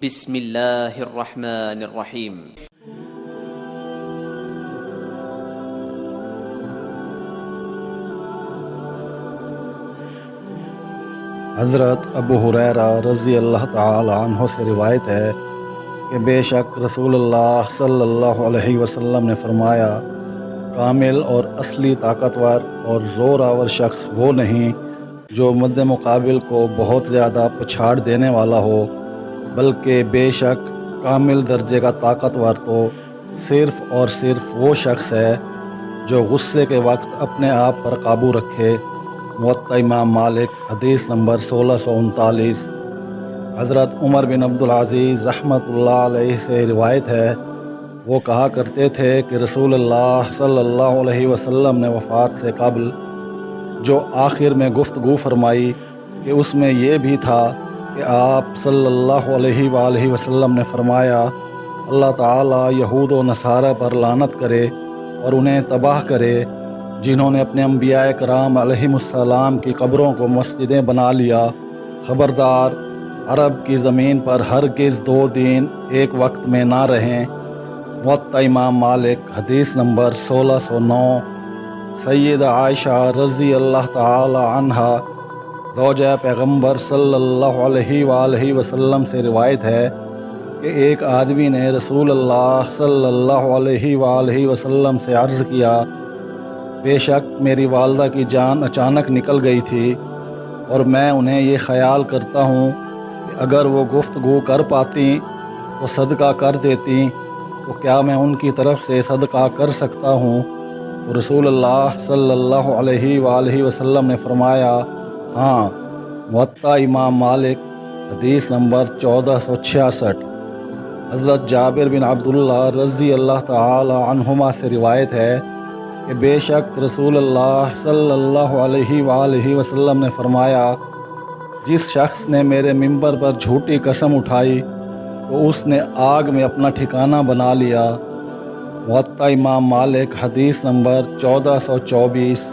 بسم اللہ الرحمن الرحیم۔ حضرت ابو ہریرہ رضی اللہ تعالی عنہ سے روایت ہے کہ بے شک رسول اللہ صلی اللہ علیہ وسلم نے فرمایا، کامل اور اصلی طاقتور اور زور آور شخص وہ نہیں جو مد مقابل کو بہت زیادہ پچھاڑ دینے والا ہو، بلکہ بے شک کامل درجے کا طاقتور تو صرف اور صرف وہ شخص ہے جو غصے کے وقت اپنے آپ پر قابو رکھے۔ موطا امام مالک، حدیث نمبر 1639۔ حضرت عمر بن عبدالعزیز رحمۃ اللہ علیہ سے روایت ہے، وہ کہا کرتے تھے کہ رسول اللہ صلی اللہ علیہ وسلم نے وفات سے قبل جو آخر میں گفتگو فرمائی کہ اس میں یہ بھی تھا کہ آپ صلی اللہ علیہ وآلہ وسلم نے فرمایا، اللہ تعالیٰ یہود و نصارہ پر لعنت کرے اور انہیں تباہ کرے جنہوں نے اپنے انبیاء کرام علیہم السلام کی قبروں کو مسجدیں بنا لیا۔ خبردار، عرب کی زمین پر ہرگز دو دین ایک وقت میں نہ رہیں۔ موطا امام مالک، حدیث نمبر 1609۔ سیدہ عائشہ رضی اللہ تعالی عنہا زوجہ پیغمبر صلی اللہ علیہ وآلہ وسلم سے روایت ہے کہ ایک آدمی نے رسول اللہ صلی اللہ علیہ وآلہ وسلم سے عرض کیا، بے شک میری والدہ کی جان اچانک نکل گئی تھی اور میں انہیں یہ خیال کرتا ہوں کہ اگر وہ گفتگو کر پاتی تو صدقہ کر دیتی، تو کیا میں ان کی طرف سے صدقہ کر سکتا ہوں؟ تو رسول اللہ صلی اللہ علیہ وآلہ وسلم نے فرمایا، ہاں۔ موطا امام مالک، حدیث نمبر 1466۔ حضرت جابر بن عبداللہ رضی اللہ تعالی عنہما سے روایت ہے کہ بے شک رسول اللہ صلی اللہ علیہ وآلہ وسلم نے فرمایا، جس شخص نے میرے منبر پر جھوٹی قسم اٹھائی تو اس نے آگ میں اپنا ٹھکانہ بنا لیا۔ موطا امام مالک، حدیث نمبر 1424۔